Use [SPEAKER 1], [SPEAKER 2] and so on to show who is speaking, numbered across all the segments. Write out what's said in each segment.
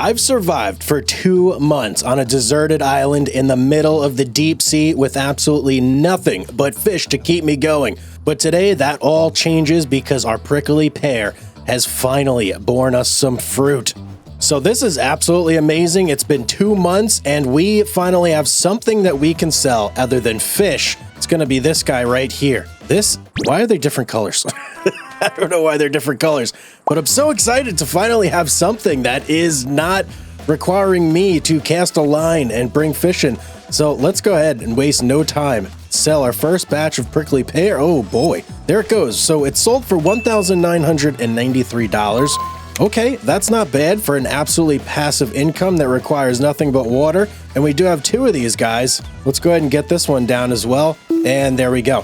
[SPEAKER 1] I've survived for 2 months on a deserted island in the middle of the deep sea with absolutely nothing but fish to keep me going. But today that all changes because our prickly pear has finally borne us some fruit. So this is absolutely amazing. It's been 2 months and we finally have something that we can sell other than fish. It's gonna be this guy right here. Why are they different colors? I don't know why they're different colors, but I'm so excited to finally have something that is not requiring me to cast a line and bring fish in. So let's go ahead and waste no time. Sell our first batch of prickly pear. Oh boy, there it goes. So it sold for $1,993. Okay, that's not bad for an absolutely passive income that requires nothing but water. And we do have 2 of these guys. Let's go ahead and get this one down as well. And there we go.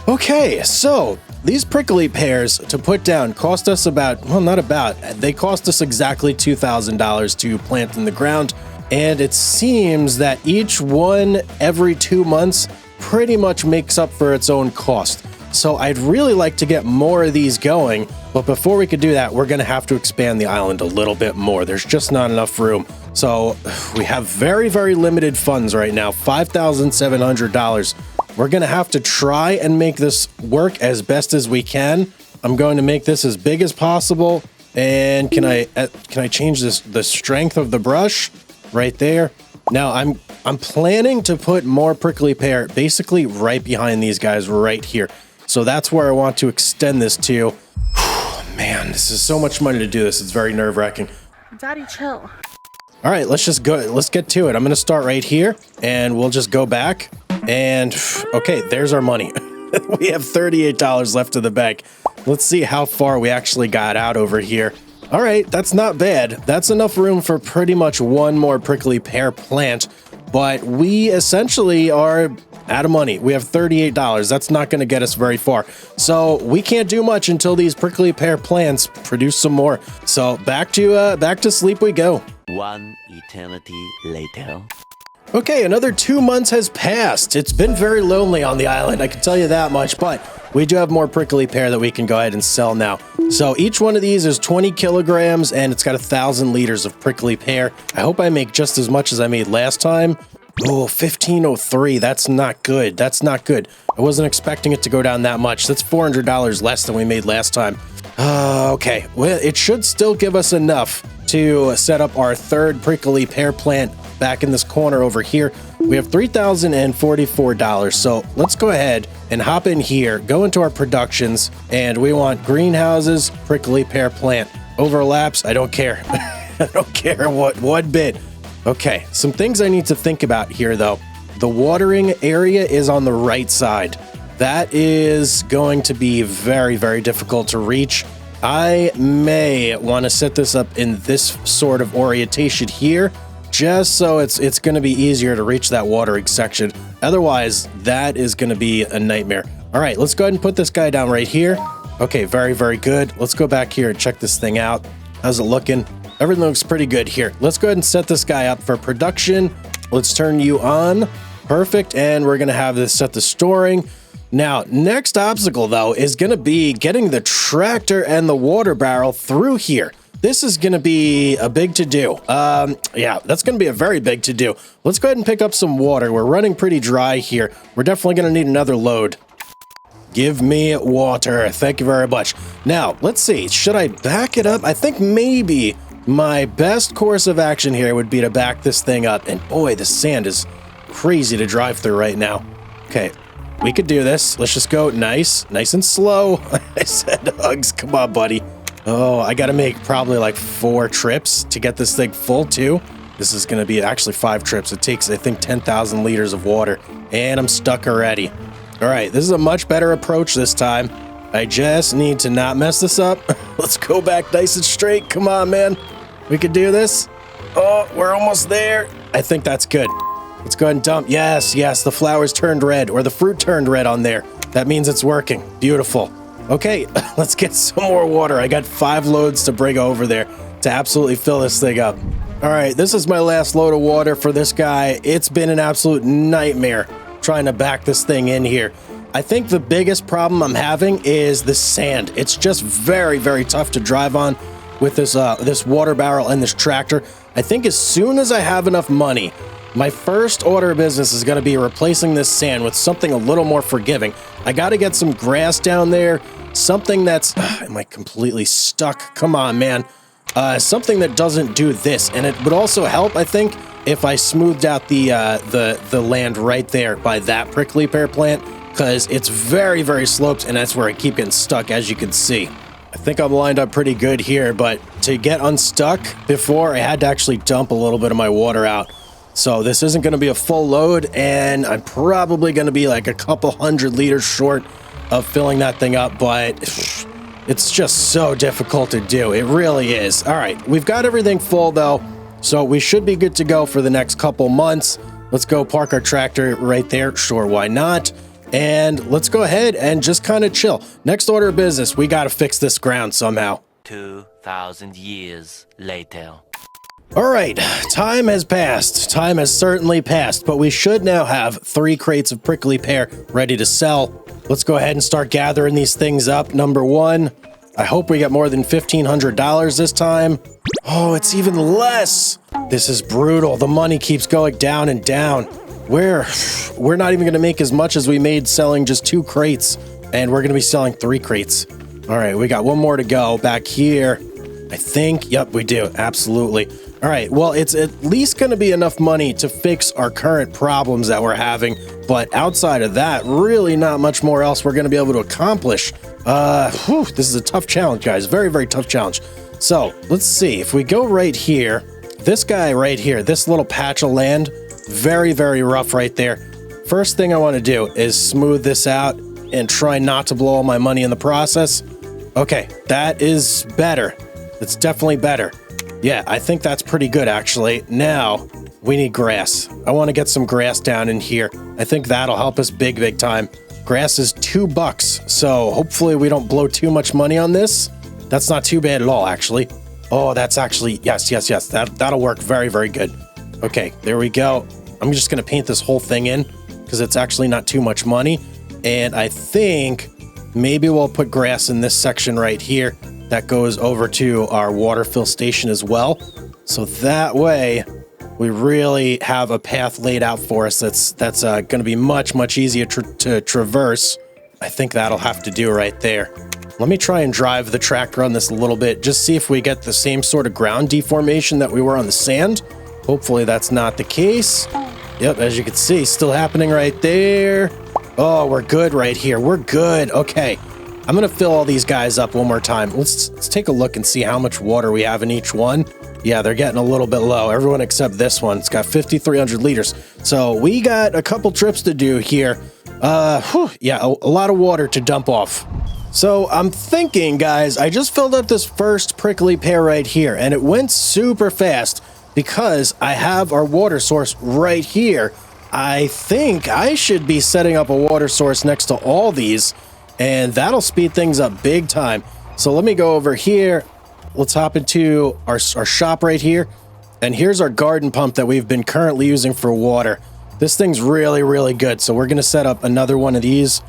[SPEAKER 1] Okay, so these prickly pears to put down cost us they cost us exactly $2,000 to plant in the ground. And it seems that each one every 2 months pretty much makes up for its own cost. So I'd really like to get more of these going, but before we could do that, we're gonna have to expand the island a little bit more. There's just not enough room. So we have very, very limited funds right now, $5,700. We're gonna have to try and make this work as best as we can. I'm going to make this as big as possible. And can I change the strength of the brush right there? Now I'm planning to put more prickly pear basically right behind these guys right here. So that's where I want to extend this to. Man, this is so much money to do this. It's very nerve-wracking.
[SPEAKER 2] Daddy, chill.
[SPEAKER 1] All right, let's get to it. I'm gonna start right here and we'll just go back and okay, there's our money. We have $38 left in the bank. Let's see how far we actually got out over here. All right, that's not bad. That's enough room for pretty much one more prickly pear plant, but we essentially are out of money. We have $38. That's not going to get us very far. So we can't do much until these prickly pear plants produce some more. So back to sleep we go.
[SPEAKER 3] One eternity later.
[SPEAKER 1] Okay, another 2 months has passed. It's been very lonely on the island, I can tell you that much, but we do have more prickly pear that we can go ahead and sell now. So each one of these is 20 kilograms and it's got 1,000 liters of prickly pear. I hope I make just as much as I made last time. Oh, 1503. That's not good. That's not good. I wasn't expecting it to go down that much. That's $400 less than we made last time. Okay. Well, it should still give us enough to set up our third prickly pear plant back in this corner over here. We have $3,044. So let's go ahead and hop in here, go into our productions, and we want greenhouses, prickly pear plant. Overlaps, I don't care. I don't care one bit. Okay, some things I need to think about here though. The watering area is on the right side. That is going to be very, very difficult to reach. I may want to set this up in this sort of orientation here, just so it's going to be easier to reach that watering section. Otherwise, that is going to be a nightmare. All right, let's go ahead and put this guy down right here. Okay, very, very good. Let's go back here and check this thing out. How's it looking? Everything looks pretty good here. Let's go ahead and set this guy up for production. Let's turn you on. Perfect. And we're going to have this set to storing. Now, next obstacle, though, is going to be getting the tractor and the water barrel through here. This is going to be a big to-do. Yeah, that's going to be a very big to-do. Let's go ahead and pick up some water. We're running pretty dry here. We're definitely going to need another load. Give me water. Thank you very much. Now, let's see. Should I back it up? I think maybe my best course of action here would be to back this thing up. And boy, the sand is crazy to drive through right now. Okay, we could do this. Let's just go nice and slow. I said, Hugz, come on, buddy. Oh, I got to make probably like 4 trips to get this thing full too. This is going to be actually 5 trips. It takes, I think, 10,000 liters of water. And I'm stuck already. All right, this is a much better approach this time. I just need to not mess this up. Let's go back nice and straight. Come on, man. We can do this. Oh, we're almost there. I think that's good. Let's go ahead and dump. Yes, the flowers turned red, or the fruit turned red on there. That means it's working. Beautiful. Okay, let's get some more water. I got 5 loads to bring over there to absolutely fill this thing up. All right, this is my last load of water for this guy. It's been an absolute nightmare trying to back this thing in here. I think the biggest problem I'm having is the sand. It's just very, very tough to drive on. with this water barrel and this tractor. I think as soon as I have enough money, my first order of business is going to be replacing this sand with something a little more forgiving. I got to get some grass down there, something that's... am I completely stuck? Come on, man. Something that doesn't do this. And it would also help, I think, if I smoothed out the land right there by that prickly pear plant, because it's very, very sloped, and that's where I keep getting stuck, as you can see. I think I'm lined up pretty good here, but to get unstuck before, I had to actually dump a little bit of my water out. So this isn't going to be a full load, and I'm probably going to be like a couple 100 liters short of filling that thing up, but it's just so difficult to do. It really is. All right, we've got everything full though, so we should be good to go for the next couple months. Let's go park our tractor right there. Sure, why not? And let's go ahead and just kind of chill. Next order of business, we got to fix this ground somehow.
[SPEAKER 3] 2,000 years later.
[SPEAKER 1] All right, time has passed. Time has certainly passed, but we should now have 3 crates of prickly pear ready to sell. Let's go ahead and start gathering these things up. Number 1, I hope we get more than $1,500 this time. Oh, it's even less. This is brutal. The money keeps going down and down. We're not even going to make as much as we made selling just 2 crates, and we're going to be selling 3 crates. All right, we got one more to go back here. I think, yep, we do. Absolutely. All right, well, it's at least going to be enough money to fix our current problems that we're having, but outside of that, really not much more else we're going to be able to accomplish. This is a tough challenge, guys. Very, very tough challenge. So, let's see. If we go right here, this guy right here, this little patch of land, very, very rough right there. First thing I want to do is smooth this out and try not to blow all my money in the process. Okay, that is better. It's definitely better. Yeah, I think that's pretty good, actually. Now, we need grass. I want to get some grass down in here. I think that'll help us big, big time. Grass is $2, so hopefully we don't blow too much money on this. That's not too bad at all, actually. Oh, that's actually... Yes. That'll work very, very good. Okay, there we go. I'm just going to paint this whole thing in because it's actually not too much money. And I think maybe we'll put grass in this section right here. That goes over to our water fill station as well. So that way we really have a path laid out for us that's going to be much, much easier to traverse. I think that'll have to do right there. Let me try and drive the tractor on this a little bit, just see if we get the same sort of ground deformation that we were on the sand. Hopefully that's not the case. Yep, as you can see, still happening right there. Oh, we're good right here. We're good. Okay. I'm going to fill all these guys up one more time. Let's take a look and see how much water we have in each one. Yeah, they're getting a little bit low. Everyone except this one. It's got 5,300 liters. So we got a couple trips to do here. Yeah, a lot of water to dump off. So I'm thinking, guys, I just filled up this first prickly pear right here, and it went super fast because I have our water source right here. I think I should be setting up a water source next to all these, and that'll speed things up big time. So let me go over here. Let's hop into our shop right here. And here's our garden pump that we've been currently using for water. This thing's really, really good. So we're going to set up another one of these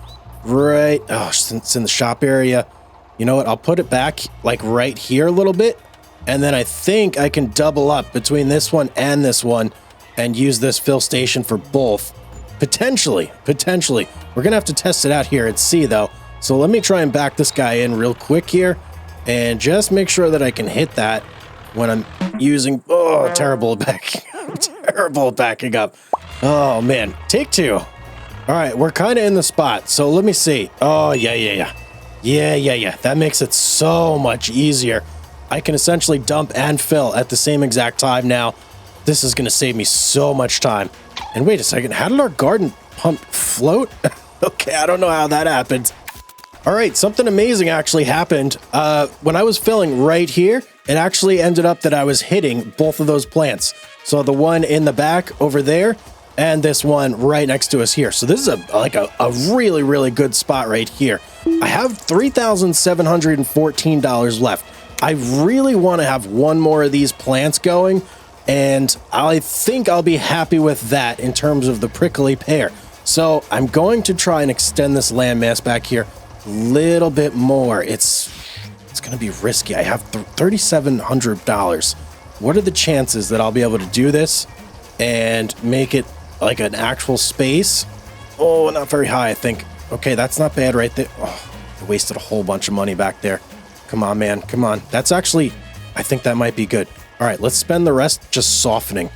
[SPEAKER 1] right. Oh, it's in the shop area. You know what? I'll put it back like right here a little bit. And then I think I can double up between this one and this one and use this fill station for both. Potentially. We're going to have to test it out here and see, though. So let me try and back this guy in real quick here and just make sure that I can hit that when I'm using... Oh, terrible backing up. Oh, man. Take 2. All right, we're kind of in the spot. So let me see. Oh, yeah. That makes it so much easier. I can essentially dump and fill at the same exact time now. This is going to save me so much time. And wait a second, how did our garden pump float? Okay, I don't know how that happened. All right, something amazing actually happened. When I was filling right here, it actually ended up that I was hitting both of those plants. So the one in the back over there and this one right next to us here. So this is a really, really good spot right here. I have $3,714 left. I really want to have one more of these plants going, and I think I'll be happy with that in terms of the prickly pear. So I'm going to try and extend this landmass back here a little bit more. It's It's going to be risky. I have $3,700. What are the chances that I'll be able to do this and make it like an actual space? Oh, not very high, I think. Okay, that's not bad right there. Oh, I wasted a whole bunch of money back there. Come on, man. Come on. That's actually, I think that might be good. All right, let's spend the rest just softening.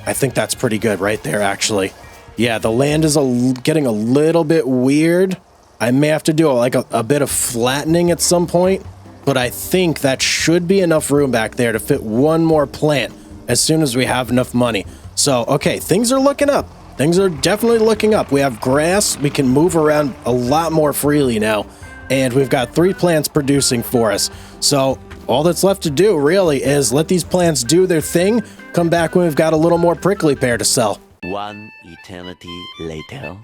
[SPEAKER 1] I think that's pretty good right there, actually. Yeah, the land is getting a little bit weird. I may have to do a bit of flattening at some point, but I think that should be enough room back there to fit one more plant as soon as we have enough money. So, okay, things are looking up. Things are definitely looking up. We have grass. We can move around a lot more freely now, and we've got 3 plants producing for us. So all that's left to do really is let these plants do their thing, come back when we've got a little more prickly pear to sell.
[SPEAKER 3] One eternity later.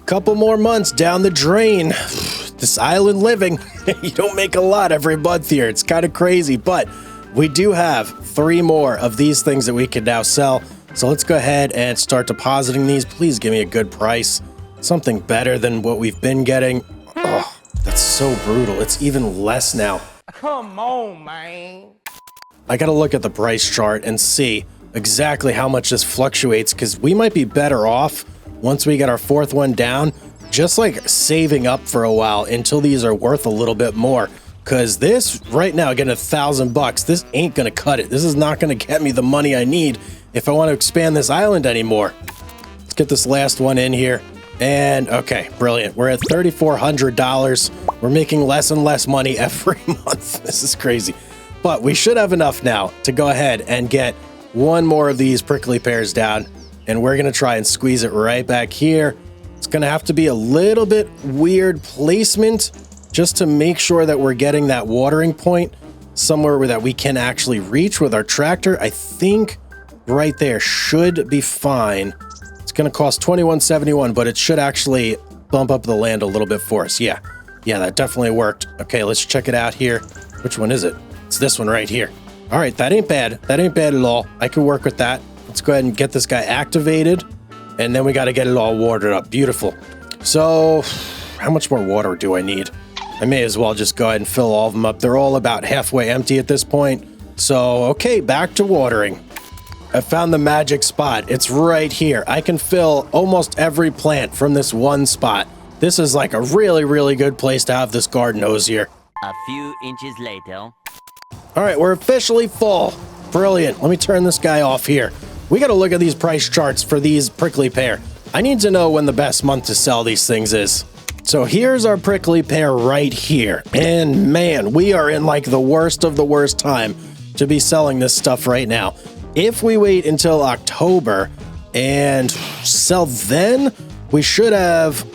[SPEAKER 1] Couple more months down the drain. This island living, you don't make a lot every month here. It's kind of crazy, but we do have 3 more of these things that we can now sell. So let's go ahead and start depositing these. Please give me a good price. Something better than what we've been getting. Oh, that's so brutal. It's even less now.
[SPEAKER 2] Come on, man.
[SPEAKER 1] I gotta look at the price chart and see exactly how much this fluctuates, because we might be better off once we get our 4th one down, just like saving up for a while until these are worth a little bit more. Because this right now, getting $1,000, this ain't gonna cut it. This is not gonna get me the money I need if I want to expand this island anymore. Let's get this last one in here. And okay, brilliant. We're at $3,400. We're making less and less money every month. This is crazy. But we should have enough now to go ahead and get one more of these prickly pears down. And we're going to try and squeeze it right back here. It's going to have to be a little bit weird placement just to make sure that we're getting that watering point somewhere that we can actually reach with our tractor. I think right there should be fine. It's going to cost $21.71, but it should actually bump up the land a little bit for us. Yeah, that definitely worked. Okay, let's check it out here. Which one is it? It's this one right here. All right, that ain't bad. That ain't bad at all. I can work with that. Let's go ahead and get this guy activated, and then we got to get it all watered up. Beautiful. So how much more water do I need? I may as well just go ahead and fill all of them up. They're all about halfway empty at this point. So, okay, back to watering. I found the magic spot. It's right here. I can fill almost every plant from this one spot. This is like a really, really good place to have this garden hose here.
[SPEAKER 3] A few inches later.
[SPEAKER 1] All right, we're officially full. Brilliant. Let me turn this guy off here. We got to look at these price charts for these prickly pear. I need to know when the best month to sell these things is. So here's our prickly pear right here. And man, we are in like the worst of the worst time to be selling this stuff right now. If we wait until October and sell then, we should have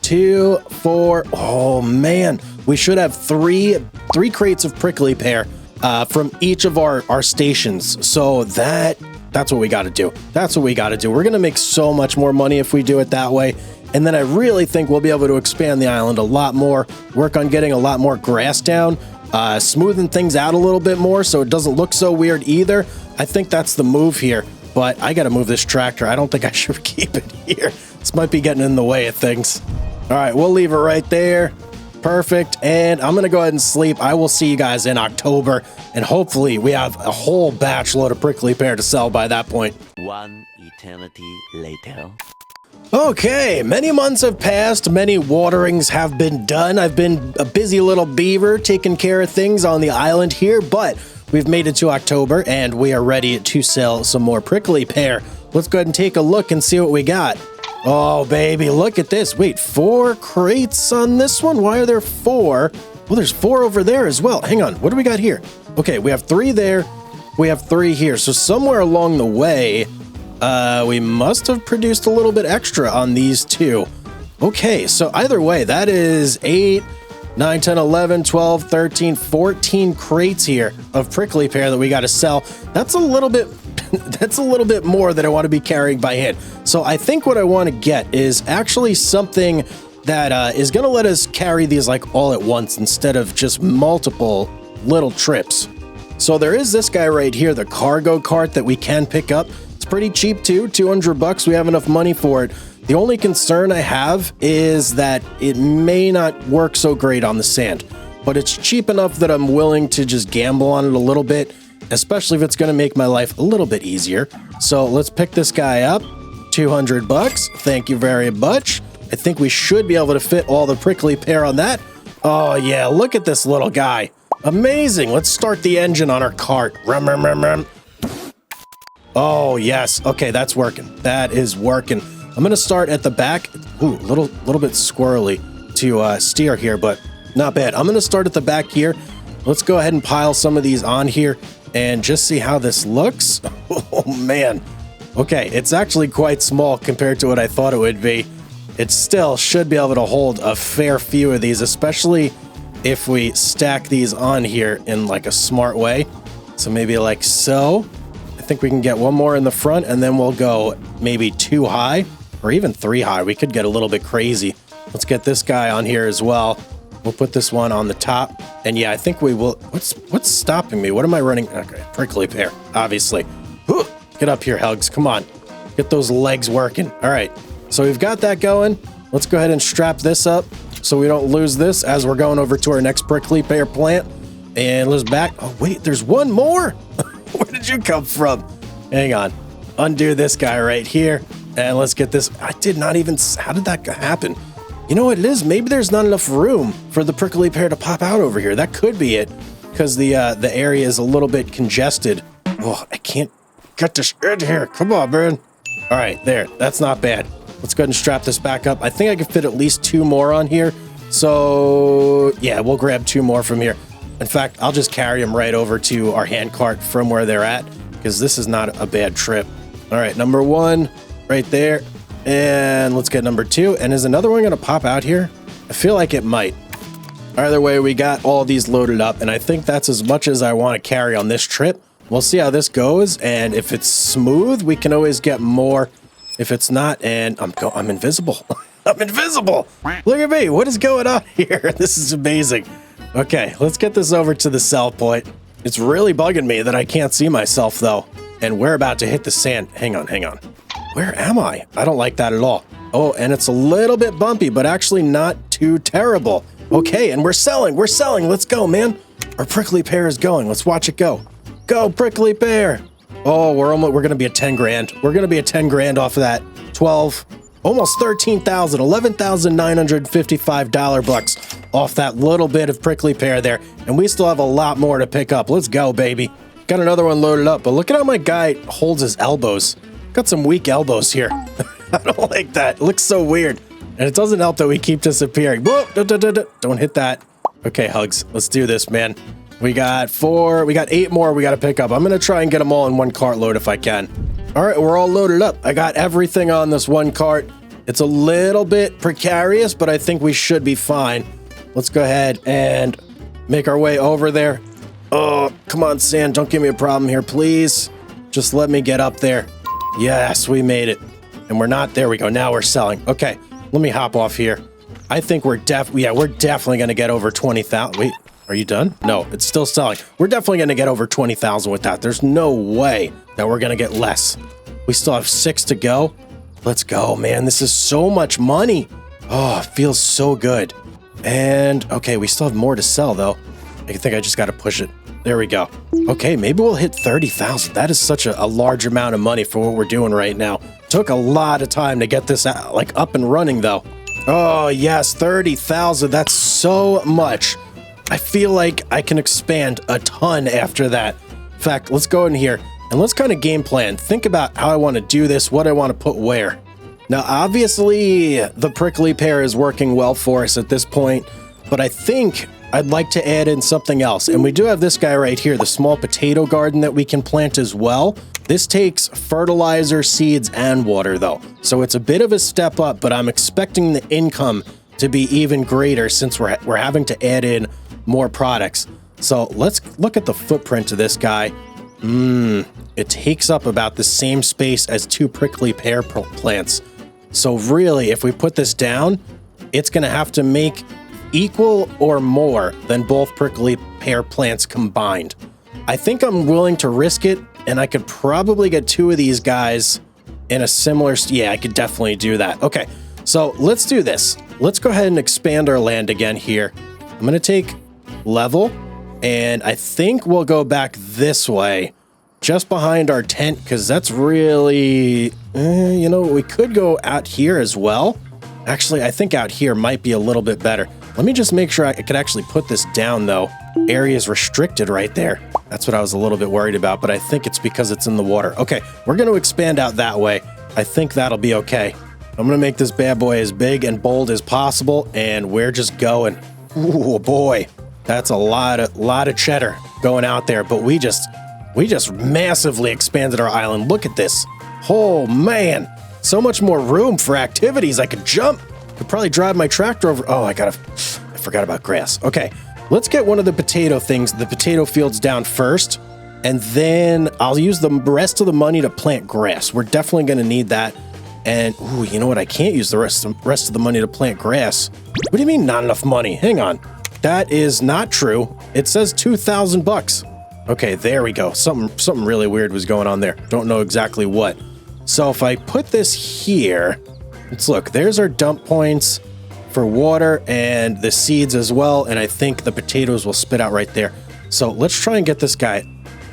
[SPEAKER 1] 2, 4, oh man, we should have three crates of prickly pear from each of our stations. So that's what we got to do. That's what we got to do. We're going to make so much more money if we do it that way. And then I really think we'll be able to expand the island a lot more, work on getting a lot more grass down, smoothing things out a little bit more so it doesn't look so weird either. I think that's the move here, but I got to move this tractor. I don't think I should keep it here. This might be getting in the way of things. All right, we'll leave it right there. Perfect. And I'm going to go ahead and sleep. I will see you guys in October, and hopefully we have a whole batch load of prickly pear to sell by that point.
[SPEAKER 3] One eternity later.
[SPEAKER 1] Okay, many months have passed, many waterings have been done. I've been a busy little beaver taking care of things on the island here, but we've made it to October and we are ready to sell some more prickly pear. Let's go ahead and take a look and see what we got. Oh, baby, look at this. Wait, 4 crates on this one? Why are there 4? Well, there's 4 over there as well. Hang on, what do we got here? Okay, we have 3 there. We have 3 here. So somewhere along the way, we must have produced a little bit extra on these 2. Okay, so either way, that is 8, 9, 10, 11, 12, 13, 14 crates here of prickly pear that we got to sell. That's a little bit that's a little bit more than I want to be carrying by hand. So I think what I want to get is actually something that is going to let us carry these like all at once instead of just multiple little trips. So there is this guy right here, the cargo cart that we can pick up. It's pretty cheap too, $200. We have enough money for it. The only concern I have is that it may not work so great on the sand. but it's cheap enough that I'm willing to just gamble on it a little bit, especially if it's going to make my life a little bit easier. So let's pick this guy up. 200 bucks. Thank you very much. I think we should be able to fit all the prickly pear on that. Oh yeah, look at this little guy. Amazing. Let's start the engine on our cart. Rum, rum, rum, rum. Oh yes. Okay, that's working. That is working. I'm going to start at the back. Ooh, little bit squirrely to steer here, but not bad. I'm going to start at the back here. Let's go ahead and pile some of these on here and just see how this looks. Oh man. Okay, it's actually quite small compared to what I thought it would be. It still should be able to hold a fair few of these, especially if we stack these on here in like a smart way. So maybe like so. I think we can get one more in the front and then we'll go maybe 2 high or even 3 high. We could get a little bit crazy. Let's get this guy on here as well. We'll put this one on the top. And yeah, I think we will. What's stopping me? What am I running? Okay, prickly pear, obviously. Ooh, get up here, Hugz. Come on. Get those legs working. All right. So we've got that going. Let's go ahead and strap this up so we don't lose this as we're going over to our next prickly pear plant. And let's back. Oh, wait, there's one more. Where did you come from? Hang on. Undo this guy right here. And let's get this. I did not even. How did that happen? You know what it is? Maybe there's not enough room for the prickly pear to pop out over here. That could be it because the area is a little bit congested. Oh, I can't get this in here. Come on, man. All right, there. That's not bad. Let's go ahead and strap this back up. I think I can fit at least 2 more on here. So yeah, we'll grab 2 more from here. In fact, I'll just carry them right over to our hand cart from where they're at because this is not a bad trip. All right, number 1 right there. And let's get number 2. And is another one going to pop out here? I feel like it might. Either way, we got all these loaded up. And I think that's as much as I want to carry on this trip. We'll see how this goes. And if it's smooth, we can always get more. If it's not, and I'm invisible. I'm invisible. Look at me. What is going on here? This is amazing. Okay, let's get this over to the sell point. It's really bugging me that I can't see myself, though. And we're about to hit the sand. Hang on, hang on. Where am I? I don't like that at all. Oh, and it's a little bit bumpy, but actually not too terrible. Okay, and we're selling. We're selling. Let's go, man. Our prickly pear is going. Let's watch it go. Go, prickly pear. Oh, we're going to be at 10 grand. We're going to be at 10 grand off of that. 12, almost 13,000, $11,955 bucks off that little bit of prickly pear there. And we still have a lot more to pick up. Let's go, baby. Got another one loaded up, but look at how my guy holds his elbows. Got some weak elbows here. I don't like that. It looks so weird. And it doesn't help that we keep disappearing. Whoa, don't hit that. Okay, Hugz, let's do this, man. We got 4, we got 8 more we got to pick up. I'm going to try and get them all in one cart load if I can. All right, we're all loaded up. I got everything on this one cart. It's a little bit precarious, but I think we should be fine. Let's go ahead and make our way over there. Oh, come on, sand. Don't give me a problem here, please. Just let me get up there. Yes, we made it. And we're not. There we go. Now we're selling. Okay, let me hop off here. I think we're definitely going to get over 20,000. Wait. Are you done? No, it's still selling. We're definitely going to get over 20,000 with that. There's no way that we're going to get less. We still have 6 to go. Let's go, man. This is so much money. Oh, it feels so good. And okay, we still have more to sell though. I think I just got to push it. There we go. Okay, maybe we'll hit 30,000. That is such a large amount of money for what we're doing right now. Took a lot of time to get this like up and running though. Oh yes, 30,000. That's so much. I feel like I can expand a ton after that. In fact, let's go in here and let's kind of game plan. Think about how I want to do this, what I want to put where. Now, obviously, the prickly pear is working well for us at this point, but I think I'd like to add in something else. And we do have this guy right here, the small potato garden that we can plant as well. This takes fertilizer, seeds, and water, though. So it's a bit of a step up, but I'm expecting the income to be even greater since we're having to add in more products. So let's look at the footprint of this guy. It takes up about the same space as 2 prickly pear plants. So really, if we put this down, it's going to have to make equal or more than both prickly pear plants combined. I think I'm willing to risk it, and I could probably get 2 of these guys in a similar... Yeah, I could definitely do that. Okay, so let's do this. Let's go ahead and expand our land again here. I'm going to take level. And I think we'll go back this way, just behind our tent, because that's really, you know, we could go out here as well. Actually, I think out here might be a little bit better. Let me just make sure I could actually put this down, though. Area is restricted right there. That's what I was a little bit worried about, but I think it's because it's in the water. Okay, we're going to expand out that way. I think that'll be okay. I'm going to make this bad boy as big and bold as possible, and we're just going. Ooh, boy. That's a lot of cheddar going out there, but we just massively expanded our island. Look at this. Oh, man. So much more room for activities. I could jump. Could probably drive my tractor over. Oh, I forgot about grass. Okay, let's get one of the potato things, the potato fields down first, and then I'll use the rest of the money to plant grass. We're definitely going to need that. And, ooh, you know what? I can't use the rest of the money to plant grass. What do you mean not enough money? Hang on. That is not true. It says 2,000 bucks. Okay, there we go. Something really weird was going on there. Don't know exactly what. So if I put this here, let's look. There's our dump points for water and the seeds as well. And I think the potatoes will spit out right there. So let's try and get this guy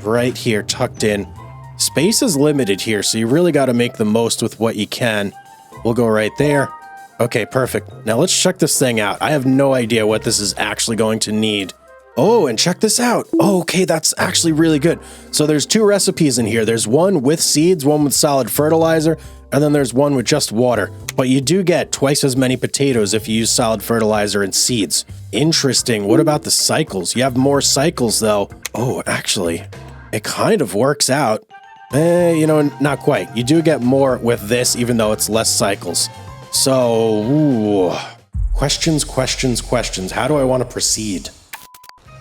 [SPEAKER 1] right here tucked in. Space is limited here, so you really got to make the most with what you can. We'll go right there. Okay, perfect. Now let's check this thing out. I have no idea what this is actually going to need. Oh, and check this out. Oh, okay, that's actually really good. So there's two recipes in here. There's one with seeds, one with solid fertilizer, and then there's one with just water. But you do get twice as many potatoes if you use solid fertilizer and seeds. Interesting. What about the cycles? You have more cycles, though. Oh, actually, it kind of works out. You know, not quite. You do get more with this, even though it's less cycles. So, ooh, questions. How do I want to proceed?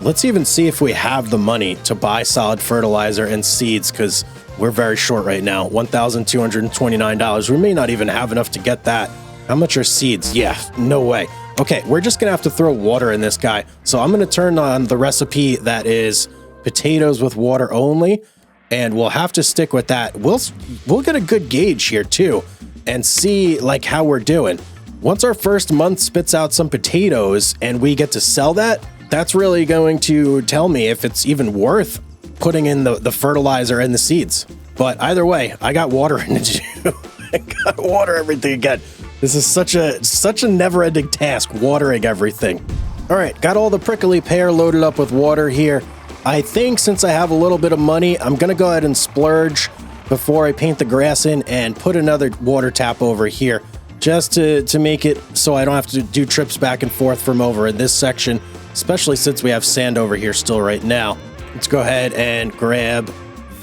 [SPEAKER 1] Let's even see if we have the money to buy solid fertilizer and seeds, because we're very short right now. $1,229. We may not even have enough to get that. How much are seeds? Yeah, no way. Okay, we're just going to have to throw water in this guy. So I'm going to turn on the recipe that is potatoes with water only, and we'll have to stick with that. We'll get a good gauge here too, and see like how we're doing. Once our first month spits out some potatoes and we get to sell that, that's really going to tell me if it's even worth putting in the fertilizer and the seeds. But either way, I got water in it too. I got to water everything again. This is such a never-ending task, watering everything. All right, got all the prickly pear loaded up with water here. I think since I have a little bit of money, I'm gonna go ahead and splurge before I paint the grass in and put another water tap over here, just to make it so I don't have to do trips back and forth from over in this section, especially since we have sand over here still right now. Let's go ahead and grab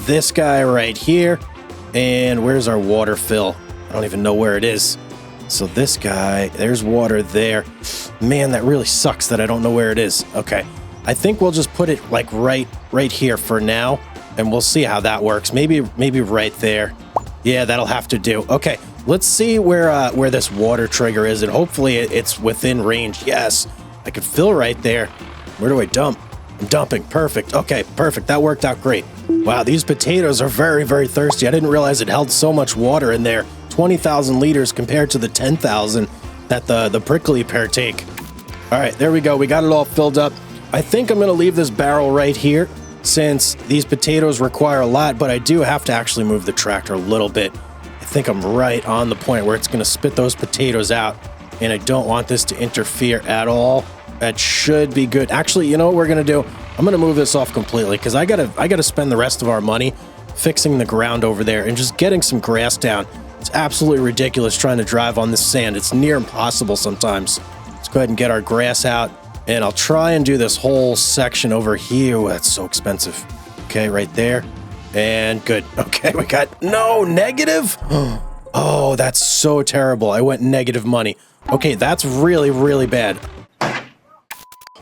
[SPEAKER 1] this guy right here. And where's our water fill? I don't even know where it is. So this guy, there's water there. Man, that really sucks that I don't know where it is. Okay, I think we'll just put it like right here for now, and we'll see how that works. Maybe right there. Yeah, that'll have to do. Okay, let's see where this water trigger is, and hopefully it's within range. Yes, I could fill right there. Where do I dump? I'm dumping. Perfect. Okay, perfect. That worked out great. Wow, these potatoes are very, very thirsty. I didn't realize it held so much water in there. 20,000 liters compared to the 10,000 that the prickly pear take. All right, there we go. We got it all filled up. I think I'm going to leave this barrel right here since these potatoes require a lot, but I do have to actually move the tractor a little bit. I think I'm right on the point where it's going to spit those potatoes out, and I don't want this to interfere at all. That should be good. Actually, you know what we're going to do? I'm going to move this off completely because I gotta spend the rest of our money fixing the ground over there and just getting some grass down. It's absolutely ridiculous trying to drive on this sand. It's near impossible sometimes. Let's go ahead and get our grass out, and I'll try and do this whole section over here. Ooh, that's so expensive. Okay, right there. And good. Okay, we got no negative. Oh, that's so terrible. I went negative money. Okay, that's really, really bad.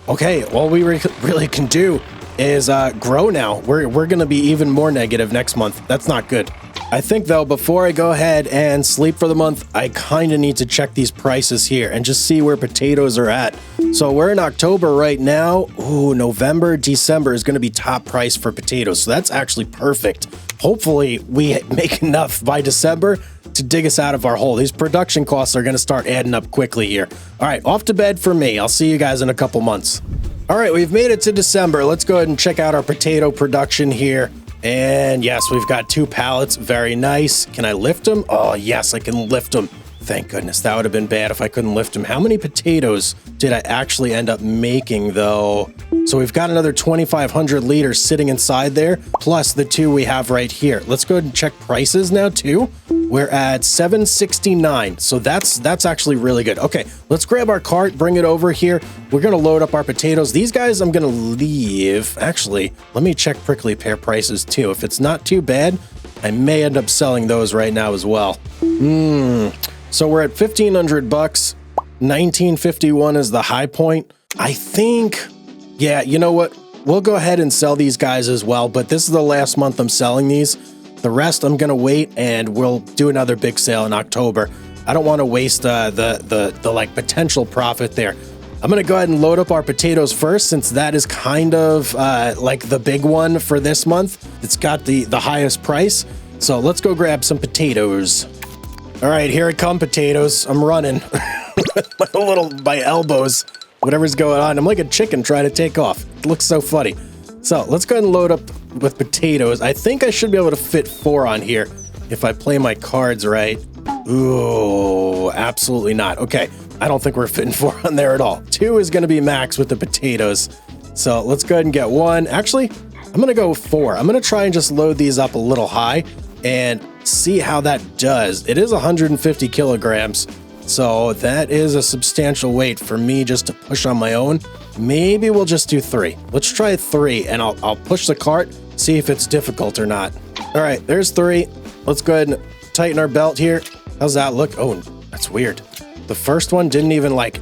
[SPEAKER 1] Okay, all we really can do is grow now. We're going to be even more negative next month. That's not good. I think, though, before I go ahead and sleep for the month, I kind of need to check these prices here and just see where potatoes are at. So we're in October right now. Ooh, November, December is going to be top price for potatoes. So that's actually perfect. Hopefully, we make enough by December to dig us out of our hole. These production costs are going to start adding up quickly here. All right, off to bed for me. I'll see you guys in a couple months. All right, we've made it to December. Let's go ahead and check out our potato production here. And yes, we've got 2 pallets. Very nice. Can I lift them? Oh, yes, I can lift them. Thank goodness. That would have been bad if I couldn't lift them. How many potatoes did I actually end up making, though? So we've got another 2,500 liters sitting inside there, plus the 2 we have right here. Let's go ahead and check prices now, too. We're at $7.69, so that's actually really good. Okay, let's grab our cart, bring it over here. We're going to load up our potatoes. These guys I'm going to leave. Actually, let me check prickly pear prices, too. If it's not too bad, I may end up selling those right now as well. So we're at 1,500 bucks. 1951 is the high point. I think, yeah, you know what? We'll go ahead and sell these guys as well, but this is the last month I'm selling these. The rest I'm gonna wait, and we'll do another big sale in October. I don't want to waste the like potential profit there. I'm gonna go ahead and load up our potatoes first, since that is kind of like the big one for this month. It's got the highest price. So let's go grab some potatoes. All right, here it come, potatoes. I'm running with my elbows, whatever's going on. I'm like a chicken trying to take off. It looks so funny. So let's go ahead and load up with potatoes. I think I should be able to fit 4 on here if I play my cards right. Ooh, absolutely not. Okay, I don't think we're fitting 4 on there at all. 2 is going to be max with the potatoes. So let's go ahead and get 1. Actually, I'm going to go 4. I'm going to try and just load these up a little high and see how that does. It is 150 kilograms, so that is a substantial weight for me just to push on my own. Maybe we'll just do 3. Let's try 3, and I'll push the cart, see if it's difficult or not. All right, there's 3. Let's go ahead and tighten our belt here. How's that look? Oh, that's weird. The first one didn't even like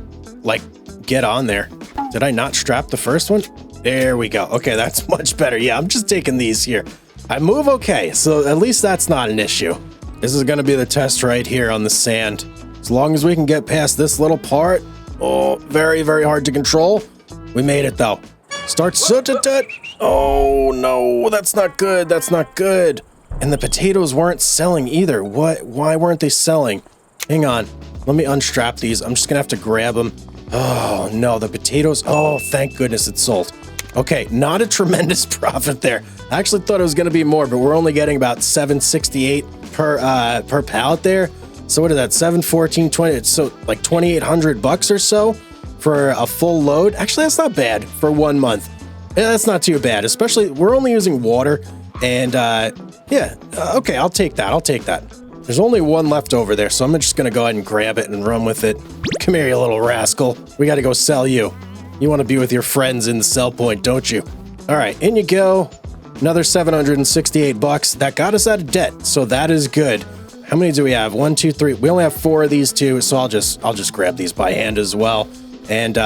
[SPEAKER 1] get on there. Did I not strap the first one? There we go. Okay, that's much better. Yeah, I'm just taking these here. I move okay, so at least that's not an issue. This is going to be the test right here on the sand. As long as we can get past this little part. Oh, very, very hard to control. We made it, though. Start sootet. Oh, no, that's not good. That's not good. And the potatoes weren't selling either. What? Why weren't they selling? Hang on. Let me unstrap these. I'm just going to have to grab them. Oh, no, the potatoes. Oh, thank goodness it sold. Okay, not a tremendous profit there. I actually thought it was going to be more, but we're only getting about $7.68 per pallet there. So what is that? 7, 20. It's so like 2,800 bucks or so for a full load. Actually, that's not bad for 1 month. Yeah, that's not too bad, especially we're only using water. And yeah, okay, I'll take that. I'll take that. There's only 1 left over there, so I'm just going to go ahead and grab it and run with it. Come here, you little rascal. We got to go sell you. You want to be with your friends in the sell point, don't you? All right, in you go. Another 768 bucks. That got us out of debt, so that is good. How many do we have? 1, 2, 3. We only have 4 of these too, so I'll just grab these by hand as well. And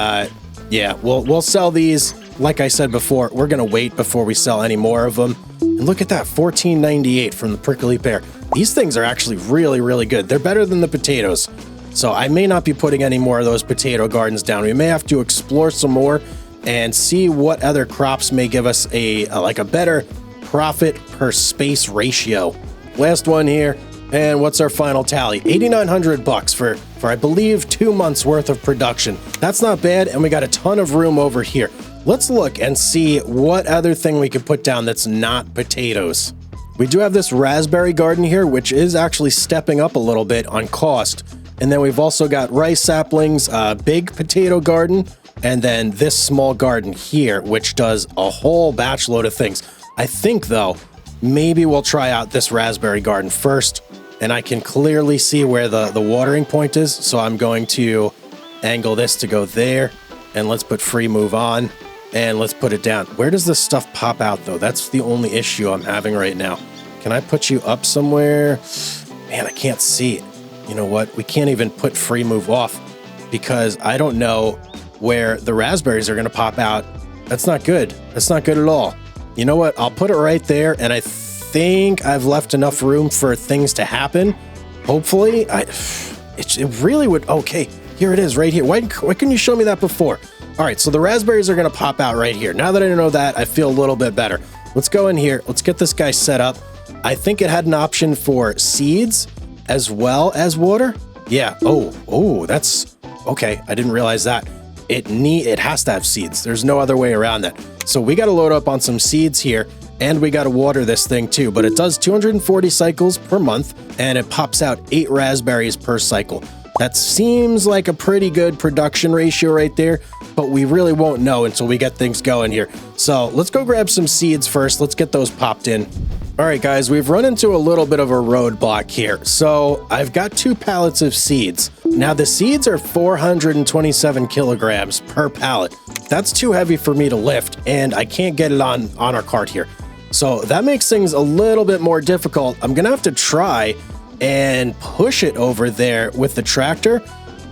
[SPEAKER 1] yeah, we'll sell these. Like I said before, we're gonna wait before we sell any more of them. And look at that, $14.98 from the prickly pear. These things are actually really, really good. They're better than the potatoes. So I may not be putting any more of those potato gardens down. We may have to explore some more and see what other crops may give us a better profit per space ratio. Last one here. And what's our final tally? 8,900 bucks for I believe 2 months worth of production. That's not bad, and we got a ton of room over here. Let's look and see what other thing we could put down that's not potatoes. We do have this raspberry garden here, which is actually stepping up a little bit on cost. And then we've also got rice saplings, big potato garden, and then this small garden here, which does a whole batch load of things. I think, though, maybe we'll try out this raspberry garden first, and I can clearly see where the watering point is, so I'm going to angle this to go there, and let's put free move on, and let's put it down. Where does this stuff pop out, though? That's the only issue I'm having right now. Can I put you up somewhere? Man, I can't see it. You know what? We can't even put free move off because I don't know where the raspberries are going to pop out. That's not good. That's not good at all. You know what? I'll put it right there, and I think I've left enough room for things to happen. Hopefully. It really would. Okay, here it is right here. Why couldn't you show me that before? All right, so the raspberries are going to pop out right here. Now that I know that, I feel a little bit better. Let's go in here. Let's get this guy set up. I think it had an option for seeds as well as water. Yeah. Oh, that's okay. I didn't realize that. it has to have seeds. There's no other way around that. So we got to load up on some seeds here, and we got to water this thing too. But it does 240 cycles per month, and it pops out 8 raspberries per cycle. That seems like a pretty good production ratio right there, but we really won't know until we get things going here. So let's go grab some seeds first. Let's get those popped in. All right, guys, we've run into a little bit of a roadblock here. So I've got 2 pallets of seeds. Now the seeds are 427 kilograms per pallet. That's too heavy for me to lift, and I can't get it on our cart here. So that makes things a little bit more difficult. I'm gonna have to try and push it over there with the tractor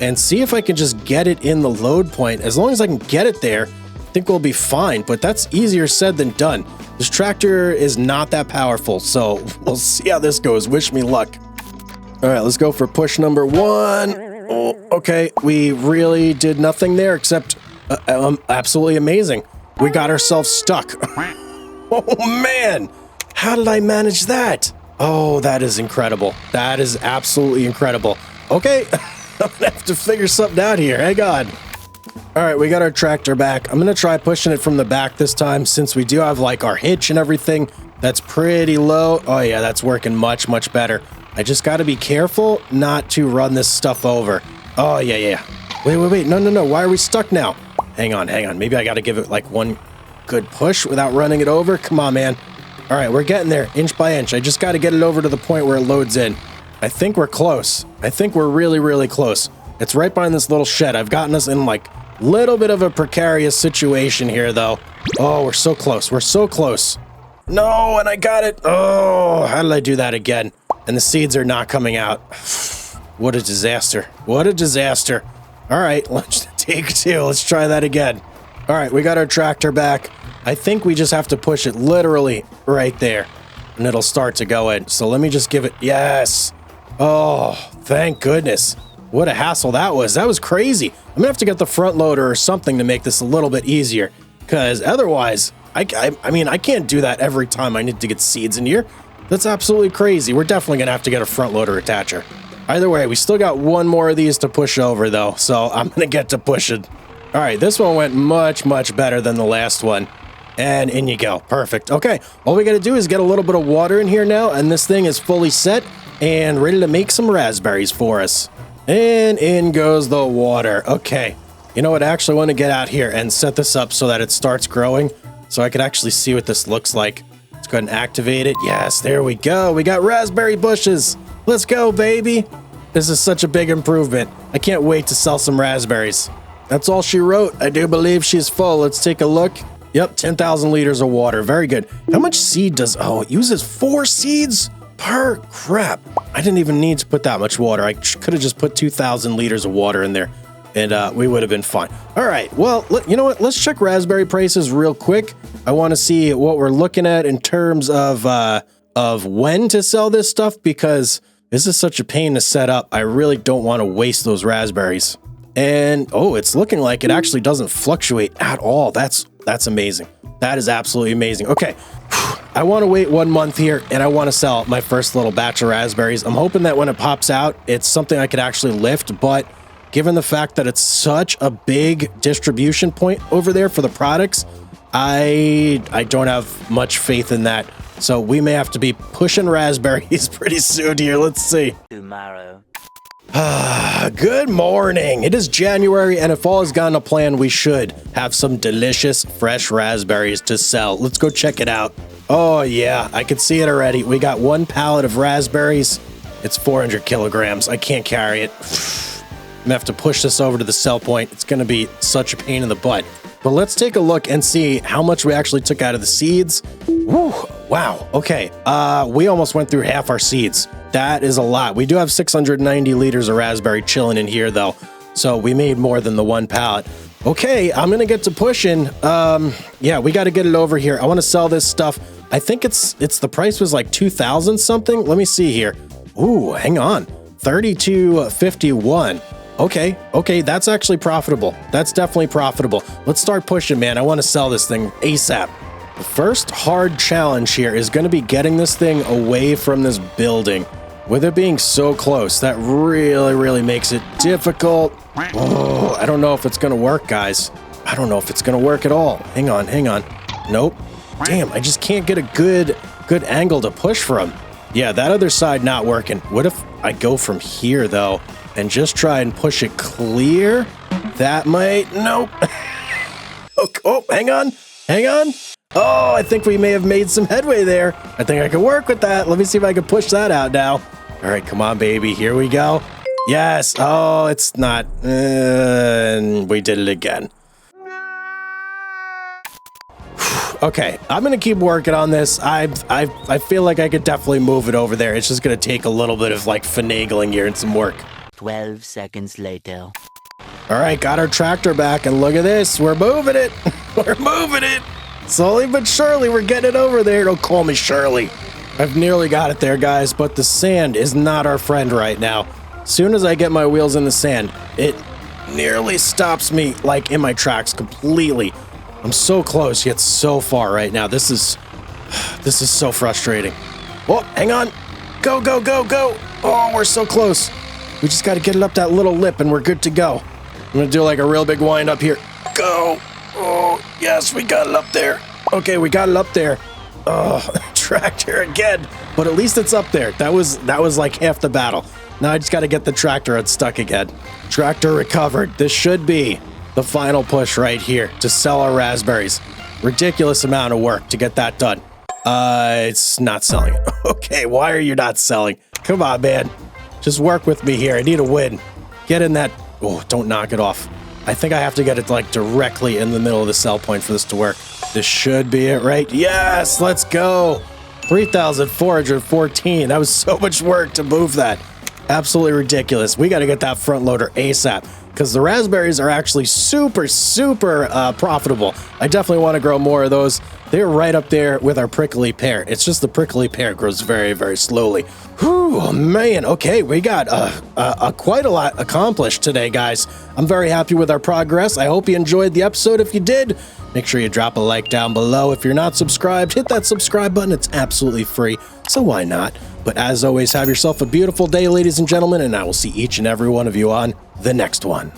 [SPEAKER 1] and see if I can just get it in the load point. As long as I can get it there, I think we'll be fine, but that's easier said than done. This tractor is not that powerful, so we'll see how this goes. Wish me luck. All right, let's go for push number 1. Oh, okay, we really did nothing there except absolutely amazing. We got ourselves stuck. Oh man, how did I manage that? Oh, that is incredible. That is absolutely incredible. Okay, I'm gonna have to figure something out here. Hang on. All right, we got our tractor back. I'm gonna try pushing it from the back this time since we do have like our hitch and everything. That's pretty low. Oh yeah, that's working much, much better. I just gotta be careful not to run this stuff over. Oh yeah. Wait. No. Why are we stuck now? Hang on. Maybe I gotta give it like one good push without running it over. Come on, man. All right, we're getting there inch by inch. I just got to get it over to the point where it loads in. I think we're close. I think we're really, really close. It's right behind this little shed. I've gotten us in like a little bit of a precarious situation here, though. Oh, we're so close. We're so close. No, and I got it. Oh, how did I do that again? And the seeds are not coming out. What a disaster. What a disaster. All right, let's take 2. Let's try that again. All right, we got our tractor back. I think we just have to push it literally right there, and it'll start to go in. So let me just give it, yes. Oh, thank goodness. What a hassle that was. That was crazy. I'm gonna have to get the front loader or something to make this a little bit easier, because otherwise, I mean, I can't do that every time I need to get seeds in here. That's absolutely crazy. We're definitely gonna have to get a front loader attacher. Either way, we still got 1 more of these to push over though, so I'm gonna get to pushing. All right, this one went much, much better than the last one. And in you go. Perfect. Okay, all we got to do is get a little bit of water in here now, and this thing is fully set and ready to make some raspberries for us. And in goes the water. Okay, you know what? I actually want to get out here and set this up so that it starts growing, so I can actually see what this looks like. Let's go ahead and activate it. Yes, there we go. We got raspberry bushes. Let's go, baby. This is such a big improvement. I can't wait to sell some raspberries. That's all she wrote. I do believe she's full. Let's take a look. Yep, 10,000 liters of water. Very good. How much seed does... Oh, it uses 4 seeds per crap. I didn't even need to put that much water. I could have just put 2,000 liters of water in there, and we would have been fine. All right, well, you know what? Let's check raspberry prices real quick. I want to see what we're looking at in terms of when to sell this stuff, because this is such a pain to set up. I really don't want to waste those raspberries. And, oh, it's looking like it actually doesn't fluctuate at all. That's amazing. That is absolutely amazing. Okay, I want to wait 1 month here, and I want to sell my first little batch of raspberries. I'm hoping that when it pops out, it's something I could actually lift, but given the fact that it's such a big distribution point over there for the products, I don't have much faith in that. So we may have to be pushing raspberries pretty soon here. Let's see.
[SPEAKER 3] Tomorrow.
[SPEAKER 1] Good morning. It is January, and if all has gone to plan, we should have some delicious fresh raspberries to sell. Let's go check it out. Oh yeah, I can see it already. We got 1 pallet of raspberries. It's 400 kilograms. I can't carry it. I'm gonna have to push this over to the sell point. It's gonna be such a pain in the butt. But let's take a look and see how much we actually took out of the seeds. Woo, wow, okay. We almost went through half our seeds. That is a lot. We do have 690 liters of raspberry chilling in here though, so we made more than the 1 pallet. Okay, I'm gonna get to pushing. Yeah, we gotta get it over here. I wanna sell this stuff. I think it's the price was like 2,000 something. Let me see here. Ooh, hang on, 32.51. Okay, that's actually profitable. That's definitely profitable. Let's start pushing, man. I want to sell this thing ASAP. The first hard challenge here is going to be getting this thing away from this building. With it being so close, that really makes it difficult. Oh, I don't know if it's gonna work, guys. I don't know if it's gonna work at all. Hang on. Nope. Damn, I just can't get a good angle to push from. Yeah, that other side not working. What if I go from here, though, and just try and push it clear? That might... Nope. Oh, hang on. Oh, I think we may have made some headway there. I think I can work with that. Let me see if I can push that out now. All right, come on, baby. Here we go. Yes. Oh, it's not. And we did it again. Okay, I'm gonna keep working on this. I feel like I could definitely move it over there. It's just gonna take a little bit of like finagling here and some work.
[SPEAKER 3] 12 seconds later.
[SPEAKER 1] All right, got our tractor back, and look at this. We're moving it. We're moving it. Slowly but surely, we're getting it over there. Don't call me Shirley. I've nearly got it there, guys, but the sand is not our friend right now. As soon as I get my wheels in the sand, it nearly stops me like in my tracks completely. I'm so close, yet so far right now. This is so frustrating. Oh, hang on. Go. Oh, we're so close. We just got to get it up that little lip and we're good to go. I'm going to do like a real big wind up here. Go. Oh, yes, we got it up there. Okay, we got it up there. Oh, tractor again. But at least it's up there. That was like half the battle. Now I just got to get the tractor unstuck again. Tractor recovered. This should be the final push right here to sell our raspberries. Ridiculous amount of work to get that done. It's not selling. Okay, why are you not selling? Come on, man. Just work with me here. I need a win. Get in that. Oh, don't knock it off. I think I have to get it like directly in the middle of the sell point for this to work. This should be it, right? Yes, let's go. 3,414. That was so much work to move that. Absolutely ridiculous. We got to get that front loader ASAP because the raspberries are actually super profitable. I definitely want to grow more of those. They're right up there with our prickly pear. It's just the prickly pear grows very slowly. Whew, man. Okay, we got quite a lot accomplished today, guys. I'm very happy with our progress. I hope you enjoyed the episode. If you did, make sure you drop a like down below. If you're not subscribed, hit that subscribe button. It's absolutely free, so why not? But as always, have yourself a beautiful day, ladies and gentlemen, and I will see each and every one of you on the next one.